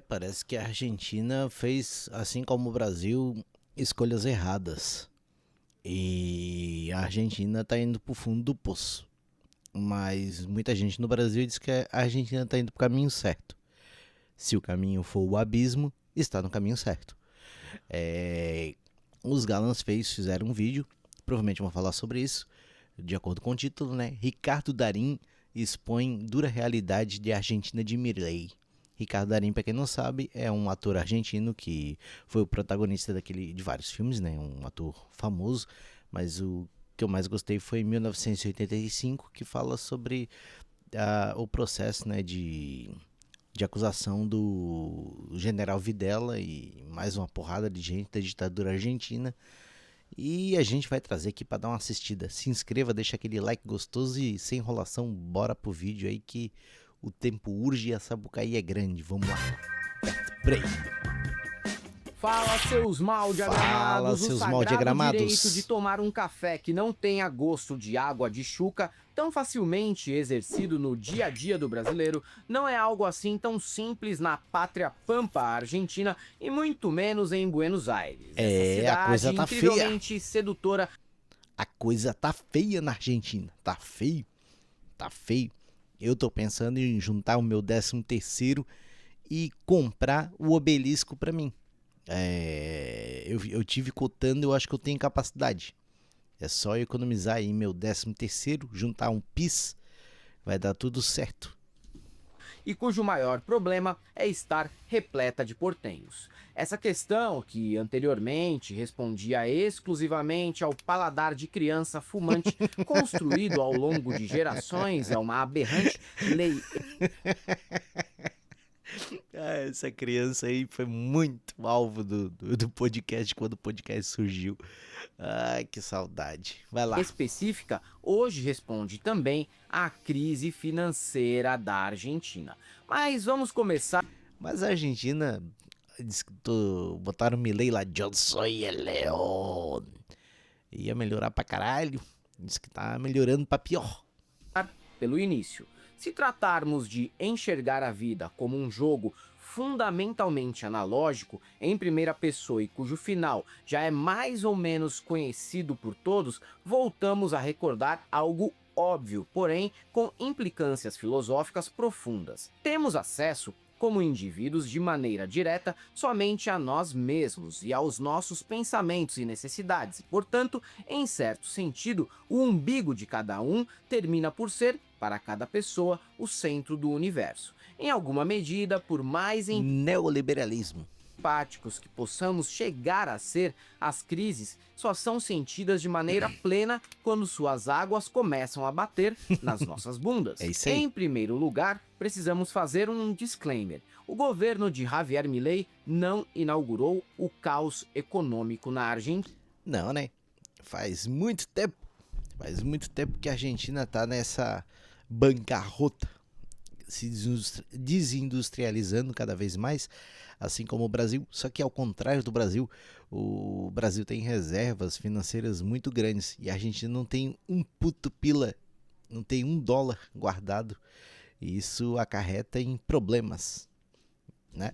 Parece que a Argentina fez, assim como o Brasil, escolhas erradas. E a Argentina tá indo pro fundo do poço. Mas muita gente no Brasil diz que a Argentina tá indo pro caminho certo. Se o caminho for o abismo, está no caminho certo. É, os Galãs fizeram um vídeo, provavelmente vão falar sobre isso, de acordo com o título, né? Ricardo Darín expõe dura realidade de Argentina de Milei. Ricardo Darín, para quem não sabe, é um ator argentino que foi o protagonista de vários filmes, né? Um ator famoso, mas o que eu mais gostei foi em 1985, que fala sobre o processo, né, de acusação do general Videla e mais uma porrada de gente da ditadura argentina. E a gente vai trazer aqui para dar uma assistida. Se inscreva, deixa aquele like gostoso e sem enrolação, bora pro vídeo aí que o tempo urge e a Sapucaí é grande. Vamos lá. Play. Fala, seus mal Fala, diagramados, o seus mal sagrado direito de diagramados. tomar um café que não tenha gosto de água de chuca, tão facilmente exercido no dia a dia do brasileiro, não é algo assim tão simples na pátria pampa argentina e muito menos em Buenos Aires. Essa A coisa cidade tá feia. incrivelmente sedutora. A coisa tá feia na Argentina. Tá feio. Tá feio. Eu tô pensando em juntar o meu 13º e comprar o obelisco para mim. Eu tive cotando, eu acho que eu tenho capacidade. É só economizar aí meu 13º, juntar um PIS, vai dar tudo certo. E cujo maior problema é estar repleta de portenhos. Essa questão, que anteriormente respondia exclusivamente ao paladar de criança fumante, construído ao longo de gerações, é uma aberrante lei. Essa criança aí foi muito alvo do podcast quando o podcast surgiu. Ai, que saudade. Vai lá. Específica, hoje responde também à crise financeira da Argentina. Mas vamos começar. Mas a Argentina diz que botaram o Milei lá, eu sou el león. Ia melhorar pra caralho. Diz que tá melhorando pra pior. Pelo início. Se tratarmos de enxergar a vida como um jogo fundamentalmente analógico, em primeira pessoa e cujo final já é mais ou menos conhecido por todos, voltamos a recordar algo óbvio, porém com implicâncias filosóficas profundas. Temos acesso como indivíduos de maneira direta somente a nós mesmos e aos nossos pensamentos e necessidades. Portanto, em certo sentido, o umbigo de cada um termina por ser, para cada pessoa, o centro do universo. Em alguma medida, por mais Neoliberalismo. empáticos que possamos chegar a ser, as crises só são sentidas de maneira plena quando suas águas começam a bater nas nossas bundas. É isso aí. Em primeiro lugar, precisamos fazer um disclaimer. O governo de Javier Milei não inaugurou o caos econômico na Argentina. Não, né? Faz muito tempo que a Argentina tá nessa bancarrota, se desindustrializando cada vez mais, assim como o Brasil. Só que ao contrário do Brasil, o Brasil tem reservas financeiras muito grandes e a Argentina não tem um puto pila, não tem $1 guardado. E isso acarreta em problemas, né?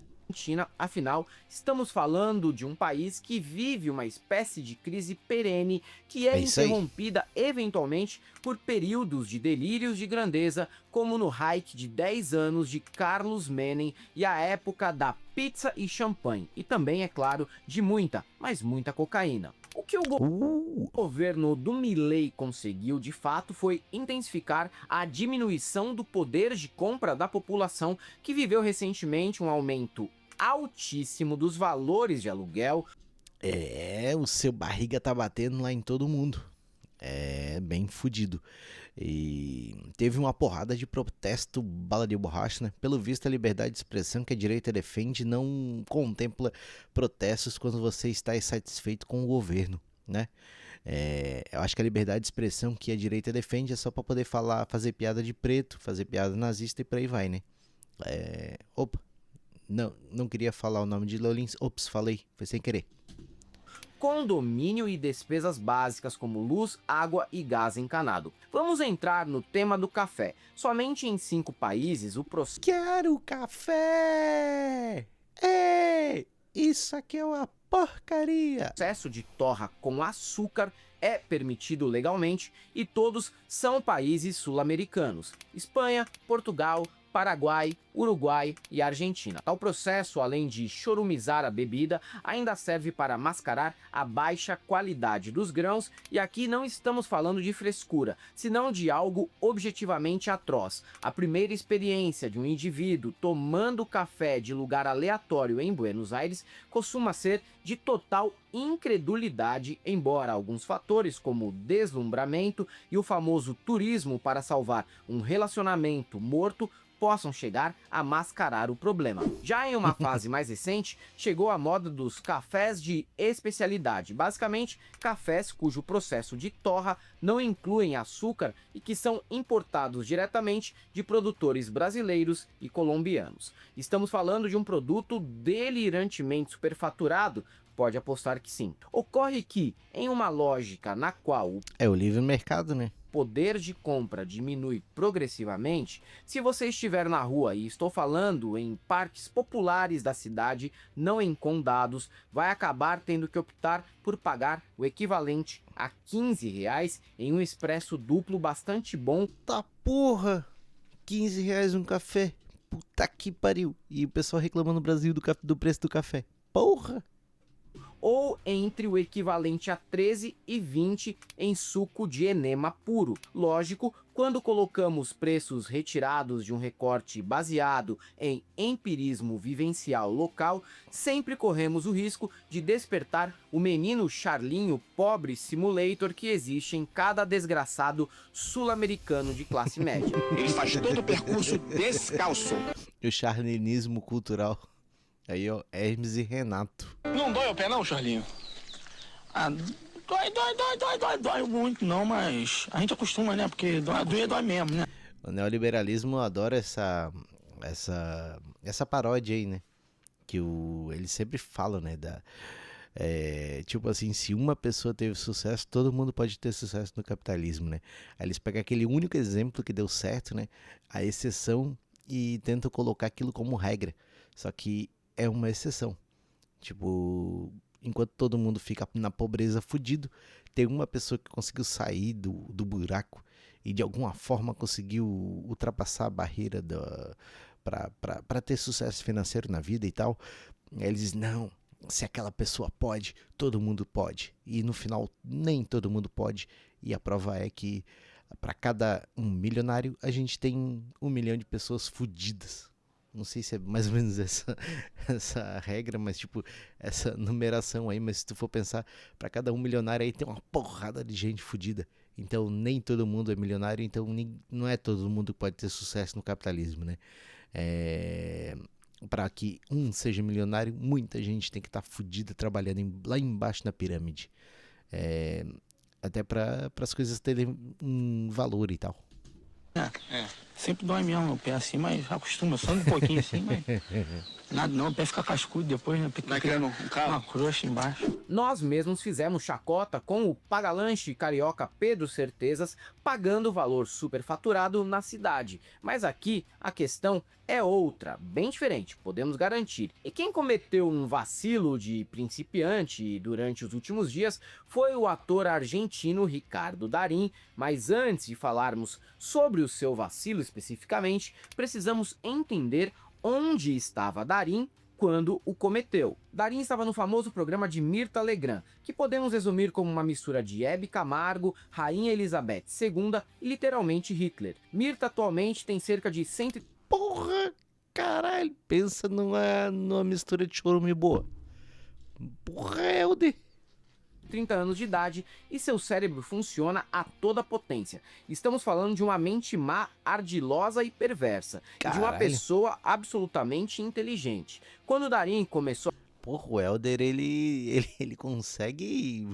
Afinal, estamos falando de um país que vive uma espécie de crise perene que é isso aí. interrompida eventualmente por períodos de delírios de grandeza, como no hike de 10 anos de Carlos Menem e a época da pizza e champanhe, e também, é claro, de muita, mas muita cocaína. O que o governo do Milei conseguiu, de fato, foi intensificar a diminuição do poder de compra da população, que viveu recentemente um aumento altíssimo dos valores de aluguel. O seu barriga tá batendo lá em todo mundo. É bem fudido. E teve uma porrada de protesto, bala de borracha, né? Pelo visto, a liberdade de expressão que a direita defende não contempla protestos quando você está insatisfeito com o governo, né? Eu acho que a liberdade de expressão que a direita defende é só pra poder falar, fazer piada de preto, fazer piada nazista e por aí vai, né? Opa, não queria falar o nome de Lolins. Ops, falei, foi sem querer. condomínio e despesas básicas como luz, água e gás encanado. Vamos entrar no tema do café. Somente em 5 países o processo Quero café! Ei, isso aqui é uma porcaria! de torra com açúcar é permitido legalmente e todos são países sul-americanos: Espanha, Portugal, Paraguai, Uruguai e Argentina. Tal processo, além de chorumizar a bebida, ainda serve para mascarar a baixa qualidade dos grãos, e aqui não estamos falando de frescura, senão de algo objetivamente atroz. A primeira experiência de um indivíduo tomando café de lugar aleatório em Buenos Aires costuma ser de total incredulidade, embora alguns fatores como o deslumbramento e o famoso turismo para salvar um relacionamento morto possam chegar a mascarar o problema. Já em uma fase mais recente, chegou a moda dos cafés de especialidade, basicamente cafés cujo processo de torra não incluem açúcar e que são importados diretamente de produtores brasileiros e colombianos. Estamos falando de um produto delirantemente superfaturado? Pode apostar que sim. Ocorre que, em uma lógica na qual É o livre mercado, né? poder de compra diminui progressivamente, se você estiver na rua, e estou falando em parques populares da cidade, não em condados, vai acabar tendo que optar por pagar o equivalente a R$ 15 em um expresso duplo bastante bom. Tá porra! R$ 15 um café. Puta que pariu. E o pessoal reclamando no Brasil do preço do café. Porra! Ou entre o equivalente a 13,20 em suco de enema puro. Lógico, quando colocamos preços retirados de um recorte baseado em empirismo vivencial local, sempre corremos o risco de despertar o menino Charlinho pobre simulator que existe em cada desgraçado sul-americano de classe média. Ele faz todo o percurso descalço. O charlinismo cultural. Aí, ó, Hermes e Renato. Não dói o pé não, Charlinho? Ah, dói muito não, mas a gente acostuma, né? Porque dói mesmo, né? O neoliberalismo adora essa paródia aí, né? Que eles sempre falam, né? Tipo assim, se uma pessoa teve sucesso, todo mundo pode ter sucesso no capitalismo, né? Aí eles pegam aquele único exemplo que deu certo, né? A exceção, e tentam colocar aquilo como regra. Só que é uma exceção. Tipo, enquanto todo mundo fica na pobreza fudido, tem uma pessoa que conseguiu sair do buraco e de alguma forma conseguiu ultrapassar a barreira para ter sucesso financeiro na vida e tal. Aí eles dizem, não, se aquela pessoa pode, todo mundo pode. E no final, nem todo mundo pode. E a prova é que para cada um milionário, a gente tem 1 milhão de pessoas fudidas. Não sei se é mais ou menos essa regra, mas tipo, essa numeração aí. Mas se tu for pensar, para cada um milionário aí tem uma porrada de gente fodida. Então nem todo mundo é milionário, então não é todo mundo que pode ter sucesso no capitalismo, né? Para que um seja milionário, muita gente tem que estar fodida trabalhando lá embaixo na pirâmide. Até para as coisas terem um valor e tal. Sempre dói mesmo o pé assim, mas acostuma só um pouquinho assim, mas nada não, o pé fica cascudo depois, né? Vai criando uma crosta embaixo. Nós mesmos fizemos chacota com o pagalanche carioca Pedro Certezas pagando valor superfaturado na cidade. Mas aqui a questão é outra, bem diferente, podemos garantir. E quem cometeu um vacilo de principiante durante os últimos dias foi o ator argentino Ricardo Darín. Mas antes de falarmos sobre o seu vacilo especificamente, precisamos entender onde estava Darín quando o cometeu. Darín estava no famoso programa de Mirta Legrand, que podemos resumir como uma mistura de Hebe Camargo, Rainha Elizabeth II e literalmente Hitler. Mirta atualmente tem cerca de 100... Porra, caralho, pensa numa mistura de chorume boa. Porra, Helder. 30 anos de idade e seu cérebro funciona a toda potência. Estamos falando de uma mente má, ardilosa e perversa. E de uma pessoa absolutamente inteligente. Quando Darín começou... Porra, o Helder, ele consegue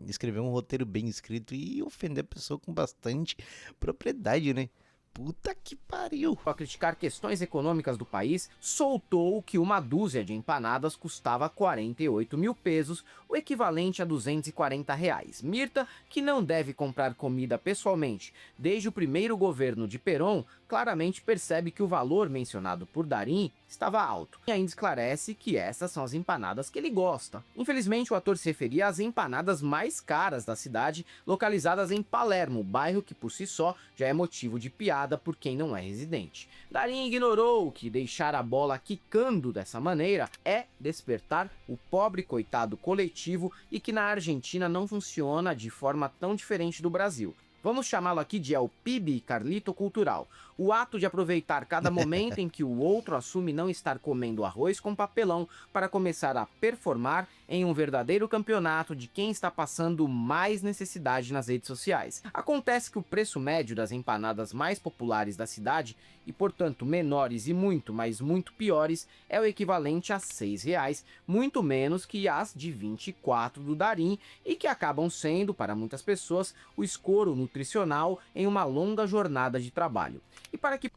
escrever um roteiro bem escrito e ofender a pessoa com bastante propriedade, né? Puta que pariu. A criticar questões econômicas do país, soltou que uma dúzia de empanadas custava 48 mil pesos, o equivalente a R$ 240. Mirta, que não deve comprar comida pessoalmente desde o primeiro governo de Perón, claramente percebe que o valor mencionado por Darín estava alto. E ainda esclarece que essas são as empanadas que ele gosta. Infelizmente, o ator se referia às empanadas mais caras da cidade, localizadas em Palermo, bairro que por si só já é motivo de piada por quem não é residente. Darín ignorou que deixar a bola quicando dessa maneira é despertar o pobre coitado coletivo e que na Argentina não funciona de forma tão diferente do Brasil. Vamos chamá-lo aqui de El PIB Carlito Cultural. O ato de aproveitar cada momento em que o outro assume não estar comendo arroz com papelão para começar a performar em um verdadeiro campeonato de quem está passando mais necessidade nas redes sociais. Acontece que o preço médio das empanadas mais populares da cidade, e portanto menores e muito, mas muito piores, é o equivalente a R$ 6, muito menos que as de 24 do Darín e que acabam sendo, para muitas pessoas, o escoro nutricional em uma longa jornada de trabalho. E para que...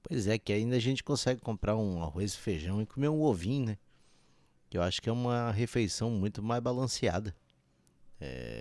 Pois é, que ainda a gente consegue comprar um arroz e feijão e comer um ovinho, né? Que eu acho que é uma refeição muito mais balanceada.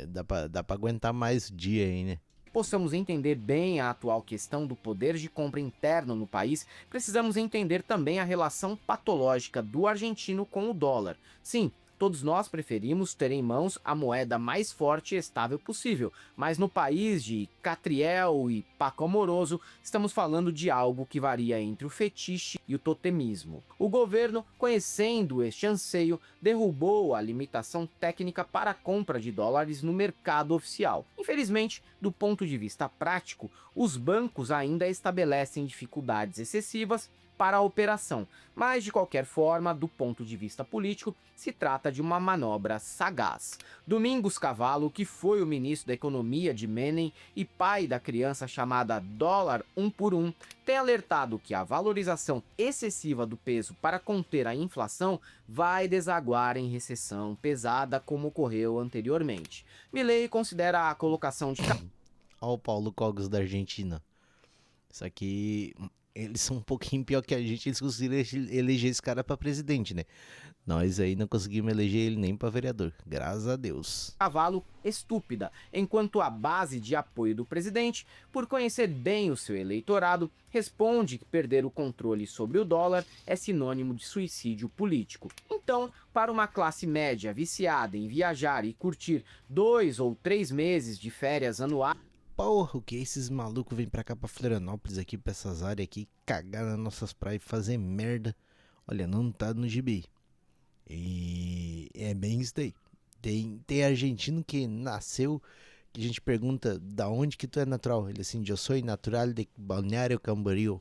Dá pra aguentar mais dia aí, né? possamos entender bem a atual questão do poder de compra interno no país, precisamos entender também a relação patológica do argentino com o dólar. Sim, todos nós preferimos ter em mãos a moeda mais forte e estável possível, mas no país de Catriel e Paco Amoroso, estamos falando de algo que varia entre o fetiche e o totemismo. O governo, conhecendo este anseio, derrubou a limitação técnica para a compra de dólares no mercado oficial. Infelizmente, do ponto de vista prático, os bancos ainda estabelecem dificuldades excessivas para a operação, mas de qualquer forma, do ponto de vista político, se trata de uma manobra sagaz. Domingos Cavallo, que foi o ministro da Economia de Menem e pai da criança chamada dólar 1 por 1, tem alertado que a valorização excessiva do peso para conter a inflação vai desaguar em recessão pesada como ocorreu anteriormente. Milei considera a colocação de... Olha o Paulo Cogos da Argentina. Isso aqui... Eles são um pouquinho pior que a gente, eles conseguiram eleger esse cara pra presidente, né? Nós aí não conseguimos eleger ele nem pra vereador, graças a Deus. Cavallo estúpida, enquanto a base de apoio do presidente, por conhecer bem o seu eleitorado, responde que perder o controle sobre o dólar é sinônimo de suicídio político. Então, para uma classe média viciada em viajar e curtir 2 ou 3 meses de férias anuais, porra, o que esses malucos vêm pra cá pra Florianópolis aqui, pra essas áreas aqui, cagar nas nossas praias e fazer merda. Olha, não tá no gibi. E é bem isso daí. Tem argentino que nasceu, que a gente pergunta da onde que tu é natural. Ele assim, eu sou natural de Balneário Camboriú.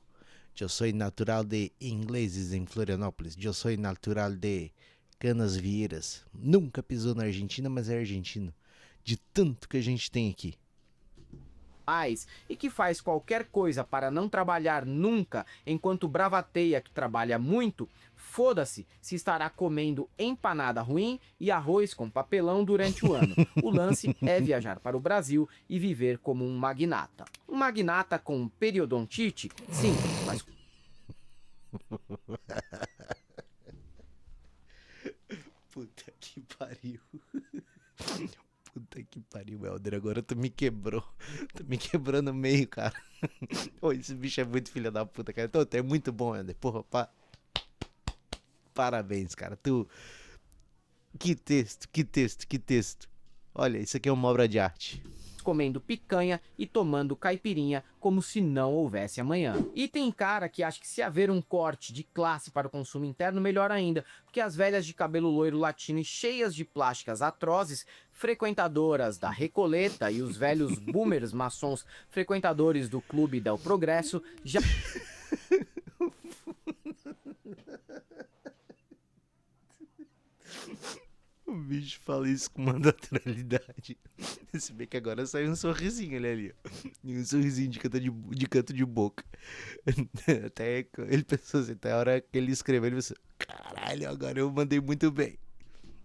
Eu sou natural de Ingleses em Florianópolis. Eu sou natural de Canasvieiras. Nunca pisou na Argentina, mas é argentino. De tanto que a gente tem aqui. E que faz qualquer coisa para não trabalhar nunca, enquanto bravateia que trabalha muito, foda-se se estará comendo empanada ruim e arroz com papelão durante o ano. O lance é viajar para o Brasil e viver como um magnata. Um magnata com periodontite? Sim, mas... Puta que pariu. Puta que pariu, Helder. Agora tu me quebrou. Tu me quebrou no meio, cara. Pô, esse bicho é muito filho da puta, cara. Então, é muito bom, Helder. Porra, parabéns, cara. Tu... Que texto. Olha, isso aqui é uma obra de arte. Comendo picanha e tomando caipirinha como se não houvesse amanhã. E tem cara que acha que se haver um corte de classe para o consumo interno, melhor ainda, porque as velhas de cabelo loiro latino e cheias de plásticas atrozes, frequentadoras da Recoleta, e os velhos boomers maçons frequentadores do Clube del Progresso já... O bicho fala isso com uma naturalidade. Se bem que agora saiu um sorrisinho ali. E um sorrisinho de canto de boca. Até ele pensou assim, até a hora que ele escreveu, ele pensou, caralho, agora eu mandei muito bem.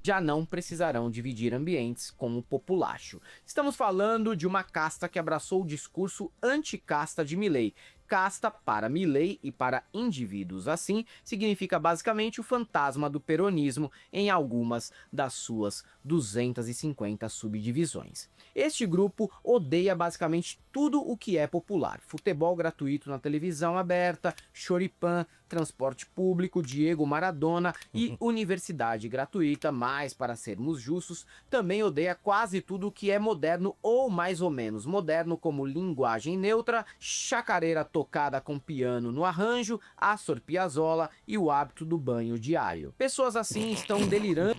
Já não precisarão dividir ambientes com o populacho. Estamos falando de uma casta que abraçou o discurso anticasta de Milei. casta para Milei e para indivíduos assim significa basicamente o fantasma do peronismo em algumas das suas 250 subdivisões. Este grupo odeia basicamente tudo o que é popular: futebol gratuito na televisão aberta, choripan, transporte público, Diego Maradona e universidade gratuita, mas, para sermos justos, também odeia quase tudo o que é moderno ou mais ou menos moderno, como linguagem neutra, chacareira tocada com piano no arranjo, Astor Piazzolla e o hábito do banho diário. Pessoas assim estão delirando.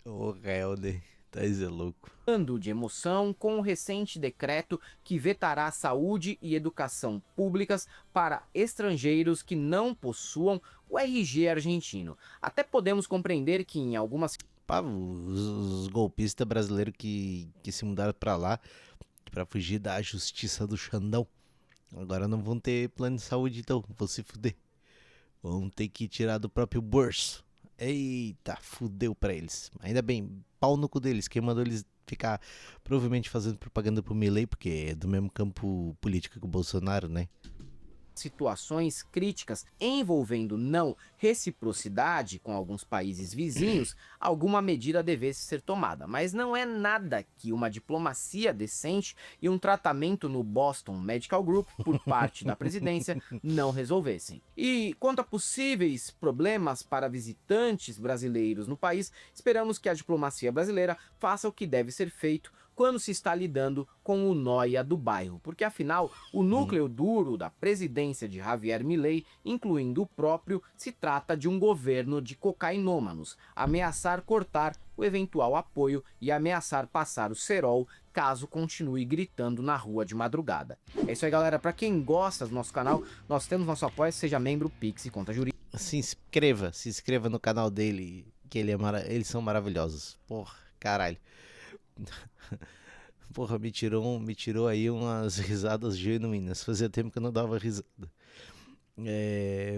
Ô, Helder, tá louco. De emoção com o recente decreto que vetará saúde e educação públicas para estrangeiros que não possuam o RG argentino. Até podemos compreender que em algumas... Pá, os golpistas brasileiros que se mudaram pra lá pra fugir da justiça do Xandão, agora não vão ter plano de saúde, então vão se fuder. Vão ter que tirar do próprio bolso. Eita, fudeu pra eles. Ainda bem, pau no cu deles. Quem mandou eles ficar provavelmente fazendo propaganda pro Milei, porque é do mesmo campo político que o Bolsonaro, né? Situações críticas envolvendo não reciprocidade com alguns países vizinhos, alguma medida devesse ser tomada. Mas não é nada que uma diplomacia decente e um tratamento no Boston Medical Group por parte da presidência não resolvessem. E quanto a possíveis problemas para visitantes brasileiros no país, esperamos que a diplomacia brasileira faça o que deve ser feito quando se está lidando com o nóia do bairro, porque afinal o núcleo duro da presidência de Javier Milei, incluindo o próprio, se trata de um governo de cocainômanos, ameaçar cortar o eventual apoio e ameaçar passar o cerol caso continue gritando na rua de madrugada. É isso aí, galera. Para quem gosta do nosso canal, nós temos nosso apoio, seja membro, Pix e conta jurídica. Se inscreva no canal dele, que eles são maravilhosos. Porra, caralho. Porra, me tirou aí umas risadas genuínas. Fazia tempo que eu não dava risada.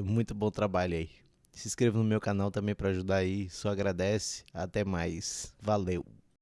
Muito bom trabalho aí. Se inscreva no meu canal também pra ajudar aí. Só agradece. Até mais. Valeu.